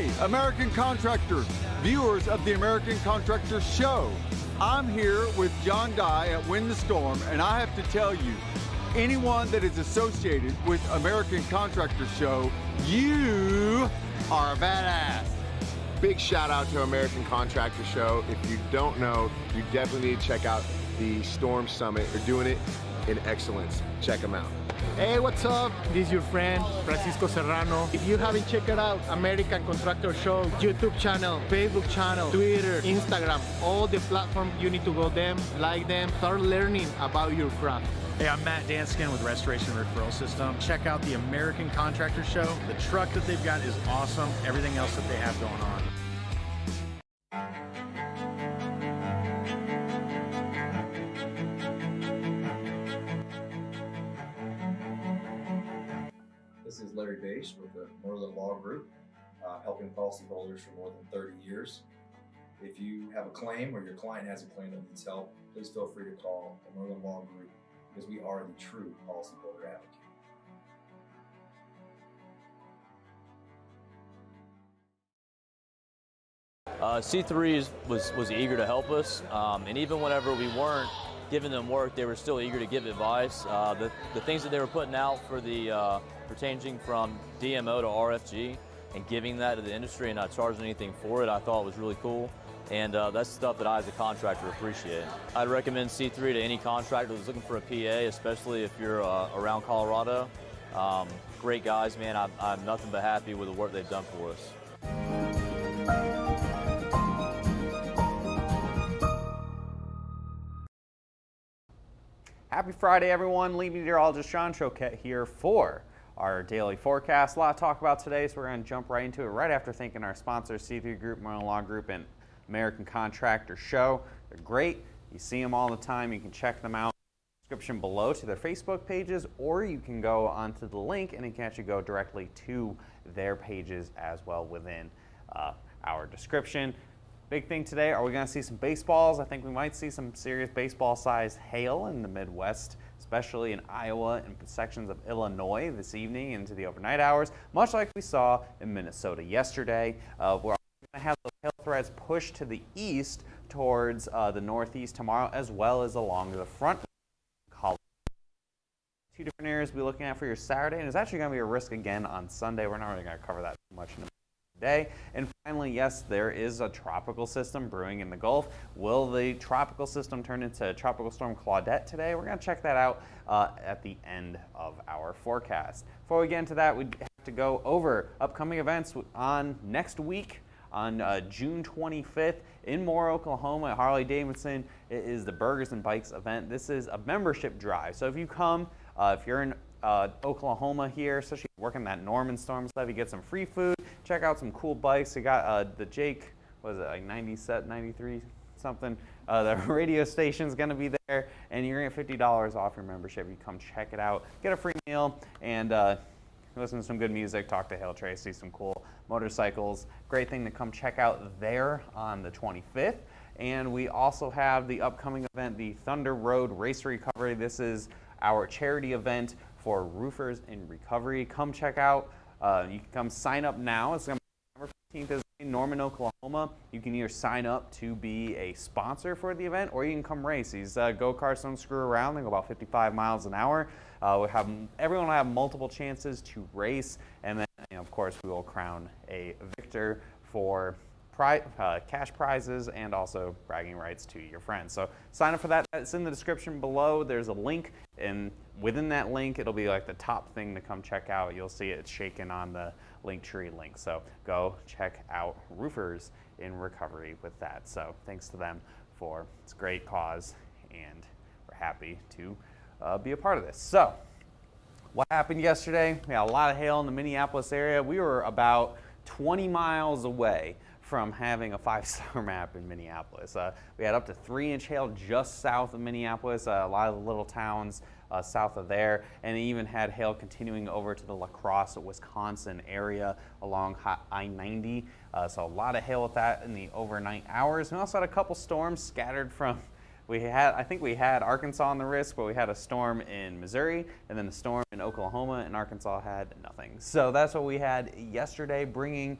Hey, American Contractors, viewers of the American Contractors Show. I'm here with John Dye at Win the Storm, and I have to tell you, anyone that is associated with American Contractors Show, you are a badass. Big shout out to American Contractor Show. If you don't know, you definitely need to check out the Storm Summit. They're doing it in excellence. Check them out. Hey, what's up? This is your friend, Francisco Serrano. If you haven't checked out American Contractor Show, YouTube channel, Facebook channel, Twitter, Instagram, all the platforms, you need to go them, like them, start learning about your craft. Hey, I'm Matt Danskin with Restoration Referral System. Check out the American Contractor Show. The truck that they've got is awesome. Everything else that they have going on. This is Larry Bache with the Merlin Law Group, helping policyholders for more than 30 years. If you have a claim or your client has a claim that needs help, please feel free to call the Merlin Law Group because we are the true policyholder advocate. C3 was eager to help us, and even whenever we weren't giving them work, they were still eager to give advice. The things that they were putting out for the changing from DMO to RFG and giving that to the industry and not charging anything for it, I thought was really cool. And that's stuff that I, as a contractor, appreciate. I'd recommend C3 to any contractor who's looking for a PA, especially if you're around Colorado. Great guys, man. I'm nothing but happy with the work they've done for us. Happy Friday, everyone. Lead meteorologist Sean Choquette here for our daily forecast. A lot to talk about today, so we're going to jump right into it right after thanking our sponsors, C3 Group, Merlin Law Group, and American Contractor Show. They're great. You see them all the time. You can check them out in the description below to their Facebook pages, or you can go onto the link and you can actually go directly to their pages as well within our description. Big thing today, are we going to see some baseballs? I think we might see some serious baseball-sized hail in the Midwest, especially in Iowa and sections of Illinois this evening into the overnight hours, much like we saw in Minnesota yesterday. We're going to have those hail threats pushed to the east towards the northeast tomorrow, as well as along the front. Two different areas we'll be looking at for your Saturday, and it's actually going to be a risk again on Sunday. We're not really going to cover that too much in a day. And finally, yes, there is a tropical system brewing in the Gulf. Will the tropical system turn into Tropical Storm Claudette today? We're going to check that out at the end of our forecast. Before we get into that, we have to go over upcoming events on next week. On June 25th in Moore, Oklahoma at Harley-Davidson. It is the Burgers and Bikes event. This is a membership drive. So if you come, if you're in Oklahoma here, especially working that Norman Storm stuff, you get some free food, check out some cool bikes. You got the Jake, what is it, like 93 something. The radio station's gonna be there, and you're gonna get $50 off your membership. You come check it out, get a free meal, and listen to some good music, talk to Hale Tracy, some cool motorcycles. Great thing to come check out there on the 25th. And we also have the upcoming event, the Thunder Road Race Recovery. This is our charity event for roofers in recovery. Come check out. You can come sign up now. It's going to be November 15th in Norman, Oklahoma. You can either sign up to be a sponsor for the event, or you can come race. These go-karts don't screw around. They go about 55 miles an hour. Everyone will have multiple chances to race, and then, of course, we will crown a victor for cash prizes and also bragging rights to your friends. So sign up for that. It's in the description below. There's a link, and within that link, it'll be like the top thing to come check out. You'll see it shaking on the Linktree link. So go check out Roofers in Recovery with that. So thanks to them for its great cause, and we're happy to be a part of this. So what happened yesterday? We had a lot of hail in the Minneapolis area. We were about 20 miles away from having a 5-star map in Minneapolis. We had up to 3-inch hail just south of Minneapolis, a lot of the little towns south of there, and it even had hail continuing over to the La Crosse, Wisconsin area along I-90. So a lot of hail with that in the overnight hours. We also had a couple storms scattered from I think we had Arkansas on the risk, but we had a storm in Missouri, and then the storm in Oklahoma, and Arkansas had nothing. So that's what we had yesterday, bringing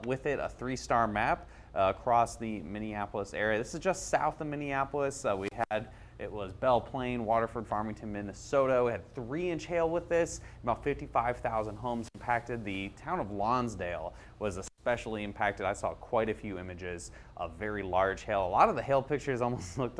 with it a 3-star map across the Minneapolis area. This is just south of Minneapolis. It was Belle Plaine, Waterford, Farmington, Minnesota. We had 3-inch hail with this, about 55,000 homes impacted. The town of Lonsdale was especially impacted. I saw quite a few images of very large hail. A lot of the hail pictures almost looked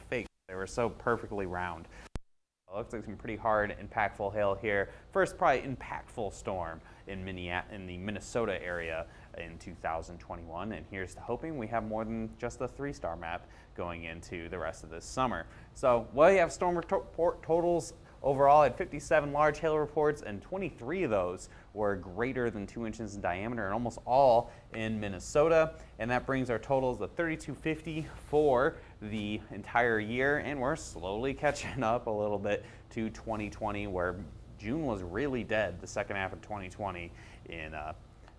fake. They were so perfectly round. It looks like some pretty hard, impactful hail here. First, probably impactful storm in the Minnesota area in 2021. And here's to hoping we have more than just a 3-star map going into the rest of this summer. So, we have storm report totals. Overall, I had 57 large hail reports, and 23 of those were greater than 2 inches in diameter, and almost all in Minnesota. And that brings our totals to 3,250 for the entire year, and we're slowly catching up a little bit to 2020, where June was really dead the second half of 2020.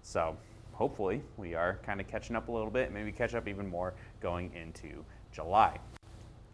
So hopefully we are kind of catching up a little bit, maybe catch up even more going into July.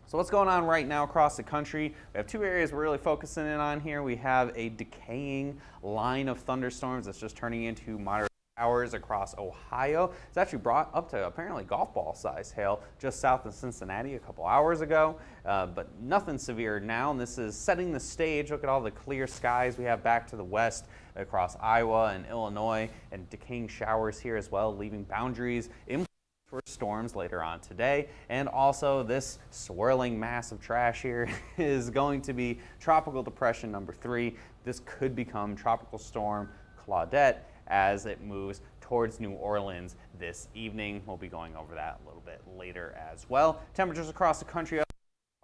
So what's going on right now across the country? We have 2 areas we're really focusing in on here. We have a decaying line of thunderstorms that's just turning into moderate showers across Ohio. It's actually brought up to apparently golf ball size hail just south of Cincinnati a couple hours ago, but nothing severe now. And this is setting the stage. Look at all the clear skies we have back to the west across Iowa and Illinois, and decaying showers here as well, leaving boundaries in for storms later on today. And also this swirling mass of trash here is going to be Tropical Depression number 3. This could become Tropical Storm Claudette as it moves towards New Orleans this evening. We'll be going over that a little bit later as well. Temperatures across the country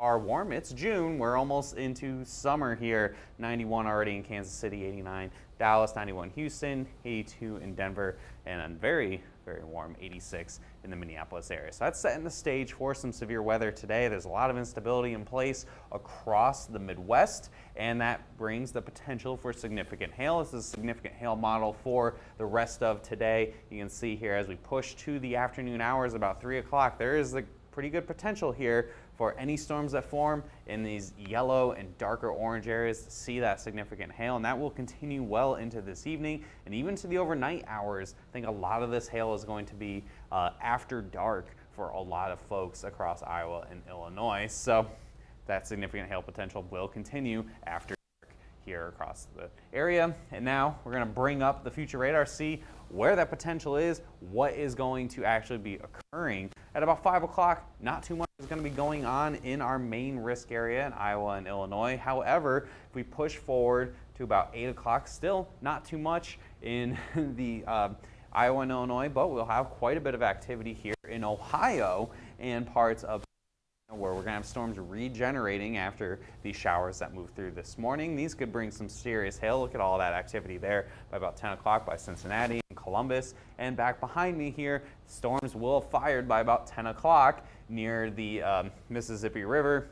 are warm. It's June. We're almost into summer here. 91 already in Kansas City, 89 Dallas, 91 Houston, 82 in Denver, and a very, very warm 86 in the Minneapolis area. So that's setting the stage for some severe weather today. There's a lot of instability in place across the Midwest, and that brings the potential for significant hail. This is a significant hail model for the rest of today. You can see here as we push to the afternoon hours, about 3 o'clock, there is a pretty good potential here for any storms that form in these yellow and darker orange areas to see that significant hail, and that will continue well into this evening and even to the overnight hours. I think a lot of this hail is going to be after dark for a lot of folks across Iowa and Illinois, so that significant hail potential will continue after dark here across the area. And now we're going to bring up the future radar, see where that potential is, what is going to actually be occurring. At about 5 o'clock, not too much is going to be going on in our main risk area in Iowa and Illinois. However, if we push forward to about 8 o'clock, still not too much in the Iowa and Illinois, but we'll have quite a bit of activity here in Ohio and parts of where we're going to have storms regenerating after these showers that moved through this morning. These could bring some serious hail. Look at all that activity there by about 10 o'clock by Cincinnati and Columbus. And back behind me here, storms will have fired by about 10 o'clock near the Mississippi River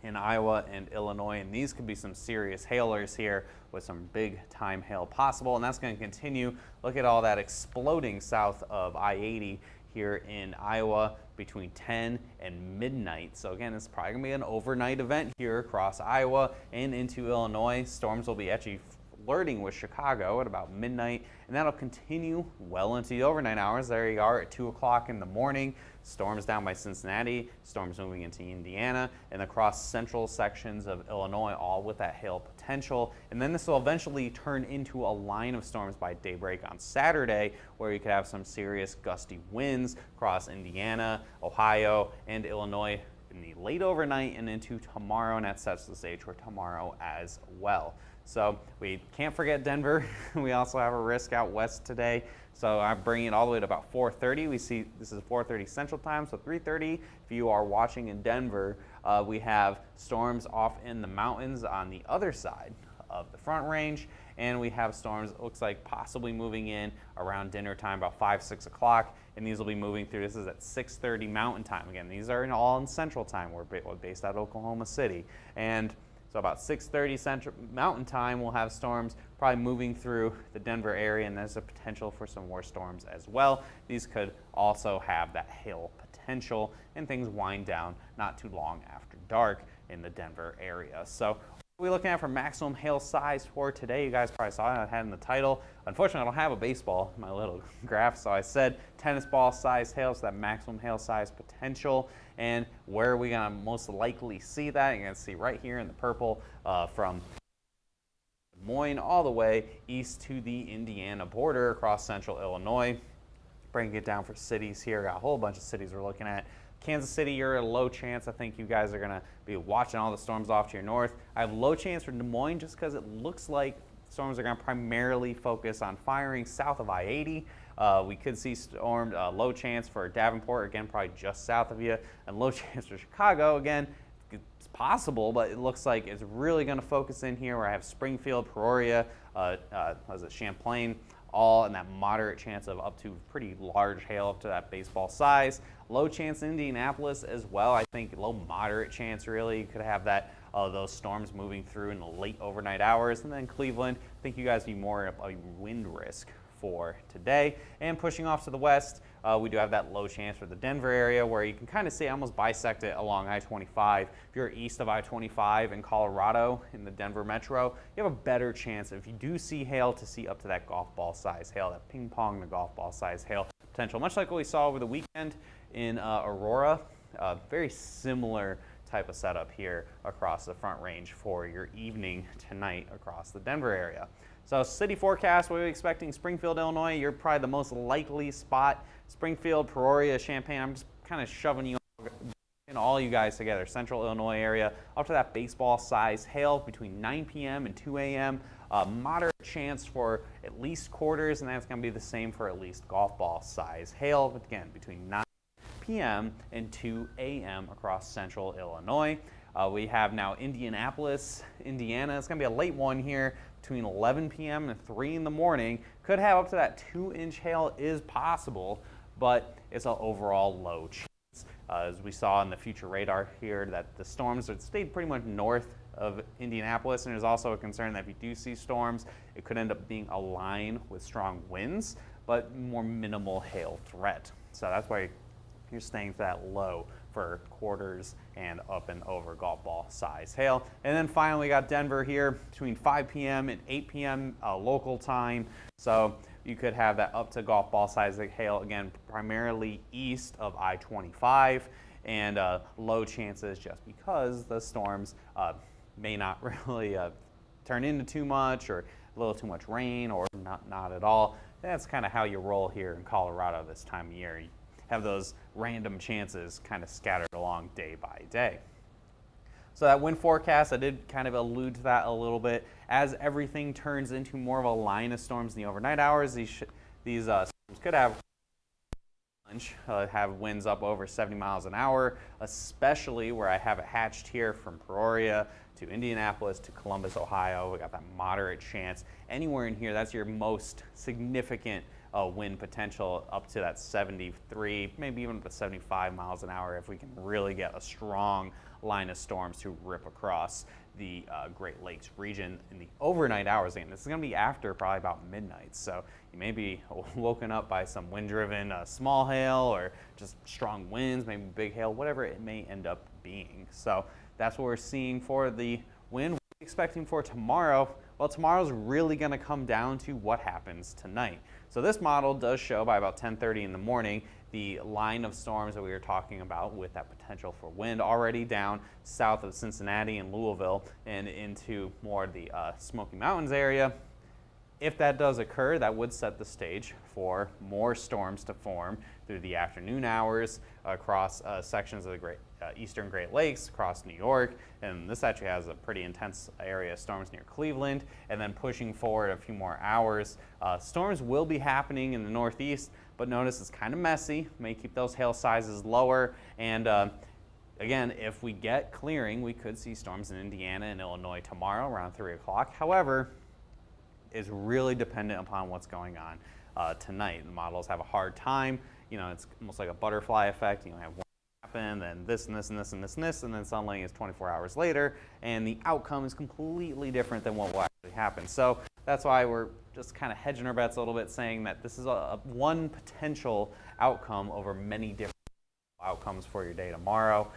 in Iowa and Illinois. And these could be some serious hailers here with some big time hail possible. And that's going to continue. Look at all that exploding south of I-80 here in Iowa between 10 and midnight. So again, it's probably gonna be an overnight event here across Iowa and into Illinois. Storms will be actually flirting with Chicago at about midnight, and that'll continue well into the overnight hours. There you are at 2 o'clock in the morning. Storms down by Cincinnati, storms moving into Indiana, and across central sections of Illinois, all with that hail potential. And then this will eventually turn into a line of storms by daybreak on Saturday, where you could have some serious gusty winds across Indiana, Ohio, and Illinois in the late overnight and into tomorrow, and that sets the stage for tomorrow as well. So we can't forget Denver. We also have a risk out west today. So I'm bringing it all the way to about 4:30. We see this is 4:30 Central Time, so 3:30. If you are watching in Denver, we have storms off in the mountains on the other side of the Front Range, and we have storms, it looks like, possibly moving in around dinner time, about 5, 6 o'clock, and these will be moving through. This is at 6:30 Mountain Time. Again, these are all in Central Time. We're based out of Oklahoma City, and so about 6:30 Central Mountain Time, we'll have storms probably moving through the Denver area, and there's a potential for some more storms as well. These could also have that hail potential. potential, and things wind down not too long after dark in the Denver area. So what are we looking at for maximum hail size for today? You guys probably saw it, I had in the title. Unfortunately, I don't have a baseball in my little graph, so I said tennis ball size hail, so that maximum hail size potential. And where are we going to most likely see that? You're going to see right here in the purple from Des Moines all the way east to the Indiana border across central Illinois. Breaking it down for cities here, got a whole bunch of cities we're looking at. Kansas City, you're at a low chance. I think you guys are going to be watching all the storms off to your north. I have low chance for Des Moines just because it looks like storms are going to primarily focus on firing south of I-80. We could see low chance for Davenport, again, probably just south of you, and low chance for Chicago, again, it's possible, but it looks like it's really going to focus in here where I have Springfield, Peoria, Champlain, all in that moderate chance of up to pretty large hail up to that baseball size. Low chance in Indianapolis as well. I think low moderate chance really. You could have that those storms moving through in the late overnight hours. And then Cleveland, I think you guys need more of a wind risk for today. And pushing off to the west, we do have that low chance for the Denver area where you can kind of see almost bisect it along I-25. If you're east of I-25 in Colorado in the Denver metro, you have a better chance if you do see hail to see up to that golf ball size hail, that ping pong to golf ball size hail potential. Much like what we saw over the weekend in Aurora, very similar type of setup here across the Front Range for your evening tonight across the Denver area. So city forecast, what are we expecting? Springfield, Illinois, you're probably the most likely spot. Springfield, Peoria, Champaign, I'm just kind of shoving you and all you guys together. Central Illinois area, up to that baseball size hail between 9 p.m. and 2 a.m. Moderate chance for at least quarters, and that's going to be the same for at least golf ball size hail, but again, between 9 p.m. and 2 a.m. across central Illinois. We have now Indianapolis, Indiana. It's going to be a late one here between 11 p.m. and 3 in the morning. Could have up to that 2-inch hail is possible, but it's an overall low chance. As we saw in the future radar here, that the storms have stayed pretty much north of Indianapolis, and there's also a concern that if you do see storms, it could end up being a line with strong winds, but more minimal hail threat. So that's why you're staying to that low for quarters and up and over golf ball size hail. And then finally we got Denver here between 5 p.m. and 8 p.m. Local time. So you could have that up to golf ball size hail, again, primarily east of I-25, and low chances just because the storms may not really turn into too much or a little too much rain or not at all. That's kind of how you roll here in Colorado this time of year. You have those random chances kind of scattered along day by day. So that wind forecast, I did kind of allude to that a little bit. As everything turns into more of a line of storms in the overnight hours, these storms could have winds up over 70 miles an hour, especially where I have it hatched here from Peoria to Indianapolis to Columbus, Ohio. We got that moderate chance. Anywhere in here, that's your most significant wind potential, up to that 73, maybe even up to 75 miles an hour if we can really get a strong line of storms to rip across the Great Lakes region in the overnight hours. And this is going to be after probably about midnight, so you may be woken up by some wind-driven small hail or just strong winds, maybe big hail, whatever it may end up being. So that's what we're seeing for the wind. What are we expecting for tomorrow? Well, tomorrow's really going to come down to what happens tonight. So this model does show by about 10:30 in the morning the line of storms that we were talking about with that potential for wind already down south of Cincinnati and Louisville and into more of the Smoky Mountains area. If that does occur, that would set the stage for more storms to form through the afternoon hours across sections of the eastern Great Lakes, across New York, and this actually has a pretty intense area of storms near Cleveland. And then pushing forward a few more hours, storms will be happening in the northeast, but notice it's kind of messy, may keep those hail sizes lower, and again, if we get clearing, we could see storms in Indiana and Illinois tomorrow around 3 o'clock. However, is really dependent upon what's going on tonight. The models have a hard time. You know, it's almost like a butterfly effect. You know, have one happen, then this and this and this and this and this, and then suddenly it's 24 hours later, and the outcome is completely different than what will actually happen. So that's why we're just kind of hedging our bets a little bit, saying that this is one potential outcome over many different outcomes for your day tomorrow.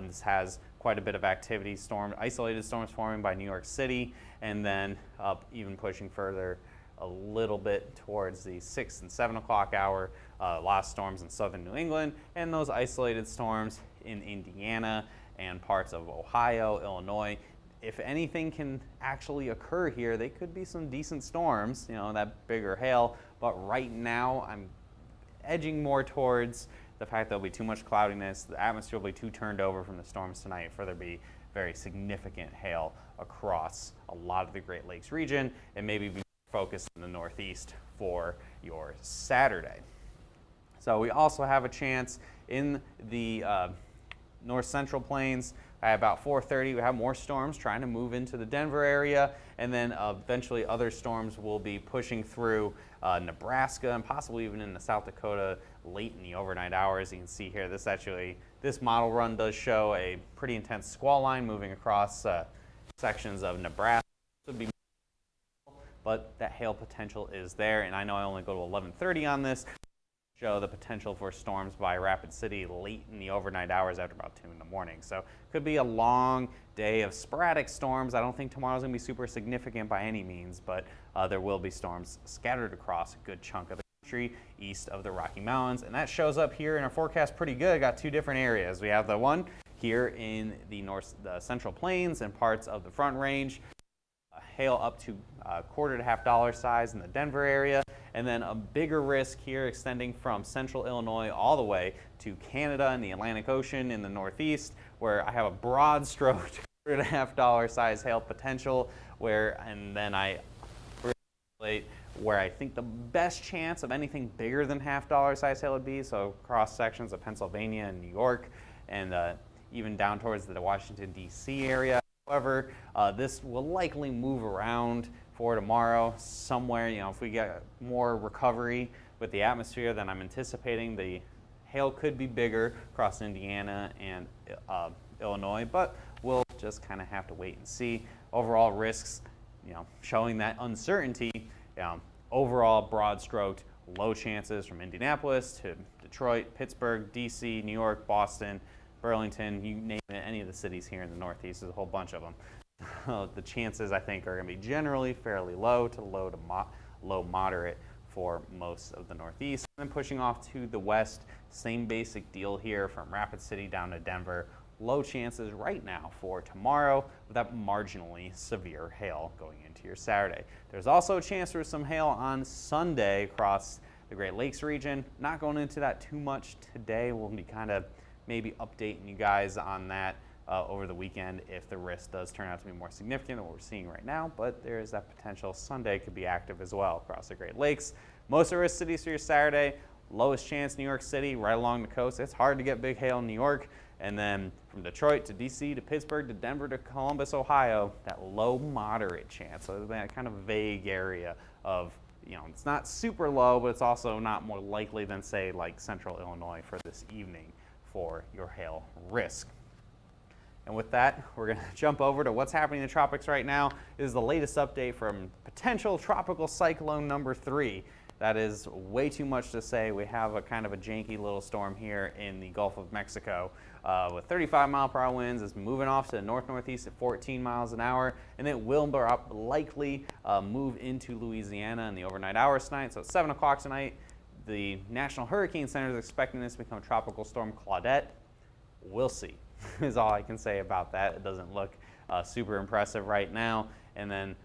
This has quite a bit of activity, isolated storms forming by New York City, and then up even pushing further a little bit towards the 6 and 7 o'clock hour. A lot of storms in southern New England, and those isolated storms in Indiana and parts of Ohio, Illinois. If anything can actually occur here, they could be some decent storms, that bigger hail. But right now, I'm edging more towards the fact there'll be too much cloudiness. The atmosphere will be too turned over from the storms tonight for there to be very significant hail across a lot of the Great Lakes region, and maybe be focused in the Northeast for your Saturday. So we also have a chance in the north central plains. At about 4:30, we have more storms trying to move into the Denver area, and then eventually other storms will be pushing through Nebraska and possibly even into South Dakota late in the overnight hours. You can see here, this model run does show a pretty intense squall line moving across sections of Nebraska. This would be, but that hail potential is there, and I know I only go to 11:30 on this. Show the potential for storms by Rapid City late in the overnight hours after about 2 in the morning. So could be a long day of sporadic storms. I don't think tomorrow's gonna be super significant by any means, but there will be storms scattered across a good chunk of the country east of the Rocky Mountains. And that shows up here in our forecast pretty good. Got 2 different areas. We have the one here in the central plains and parts of the Front Range. Hail up to $1 to $1.5 size in the Denver area, and then a bigger risk here extending from central Illinois all the way to Canada and the Atlantic Ocean in the Northeast, where I have a broad stroke $1 to $1.5 size hail potential, and then I where I think the best chance of anything bigger than $1/2 size hail would be, so cross sections of Pennsylvania and New York, and even down towards the Washington, D.C. area. However, this will likely move around for tomorrow somewhere. If we get more recovery with the atmosphere than I'm anticipating, the hail could be bigger across Indiana and Illinois, but we'll just kind of have to wait and see. Overall risks, showing that uncertainty. Overall, broad stroked, low chances from Indianapolis to Detroit, Pittsburgh, D.C., New York, Boston, Burlington, you name it, any of the cities here in the Northeast, there's a whole bunch of them. The chances, I think, are going to be generally fairly low to low moderate for most of the Northeast. And then pushing off to the west, same basic deal here from Rapid City down to Denver. Low chances right now for tomorrow with that marginally severe hail going into your Saturday. There's also a chance for some hail on Sunday across the Great Lakes region. Not going into that too much today. We'll be kind of maybe updating you guys on that over the weekend if the risk does turn out to be more significant than what we're seeing right now, but there is that potential Sunday could be active as well across the Great Lakes. Most of the risk cities for your Saturday, lowest chance New York City, right along the coast. It's hard to get big hail in New York, and then from Detroit to DC to Pittsburgh to Denver to Columbus, Ohio, that low moderate chance. So that kind of vague area of, it's not super low, but it's also not more likely than, say, like central Illinois for this evening for your hail risk. And with that, we're going to jump over to what's happening in the tropics right now. This is the latest update from potential tropical cyclone number 3. That is way too much to say. We have a kind of a janky little storm here in the Gulf of Mexico with 35-mile-per-hour winds. It's moving off to the north-northeast at 14 miles an hour, and it will likely move into Louisiana in the overnight hours tonight. So at 7 o'clock tonight, the National Hurricane Center is expecting this to become a tropical storm Claudette. We'll see, is all I can say about that. It doesn't look super impressive right now. And then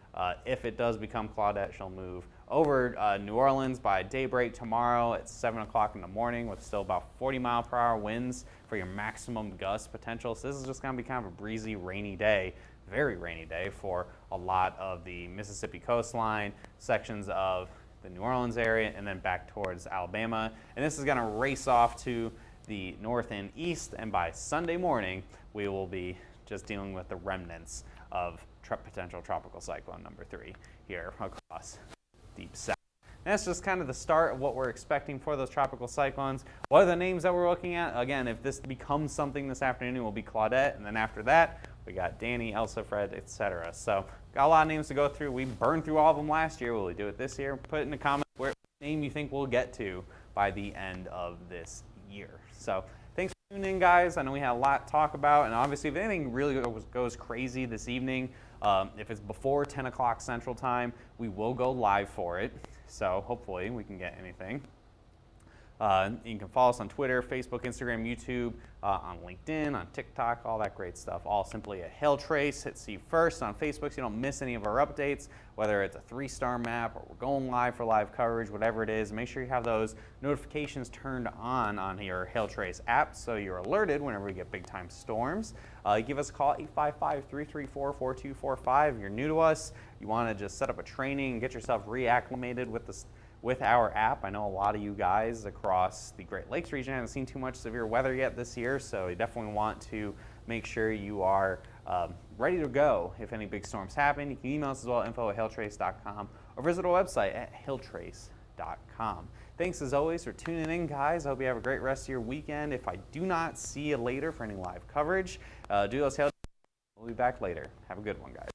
if it does become Claudette, she'll move over New Orleans by daybreak tomorrow at 7 o'clock in the morning with still about 40-mile-per-hour winds for your maximum gust potential. So this is just going to be kind of a breezy, rainy day, very rainy day for a lot of the Mississippi coastline, sections of the New Orleans area, and then back towards Alabama. And this is going to race off to the north and east, and by Sunday morning, we will be just dealing with the remnants of potential tropical cyclone number 3 here across deep south. And that's just kind of the start of what we're expecting for those tropical cyclones. What are the names that we're looking at? Again, if this becomes something this afternoon, it will be Claudette, and then after that, we got Danny, Elsa, Fred, etc. So got a lot of names to go through. We burned through all of them last year. Will we do it this year? Put it in the comments what name you think we'll get to by the end of this year. So thanks. tune in, guys. I know we had a lot to talk about, and obviously if anything really goes crazy this evening, if it's before 10 o'clock Central Time, we will go live for it. So hopefully we can get anything. You can follow us on Twitter, Facebook, Instagram, YouTube, on LinkedIn, on TikTok, all that great stuff. All simply at HailTrace. Hit see first on Facebook so you don't miss any of our updates, whether it's a 3-star map or we're going live for live coverage, whatever it is. Make sure you have those notifications turned on your HailTrace app so you're alerted whenever we get big time storms. Give us a call, 855-334-4245. If you're new to us, you want to just set up a training and get yourself reacclimated with our app. I know a lot of you guys across the Great Lakes region haven't seen too much severe weather yet this year, so you definitely want to make sure you are ready to go if any big storms happen. You can email us as well, info@hailtrace.com, or visit our website at hailtrace.com. Thanks as always for tuning in, guys. I hope you have a great rest of your weekend. If I do not see you later for any live coverage, do those Hail. We'll be back later. Have a good one, guys.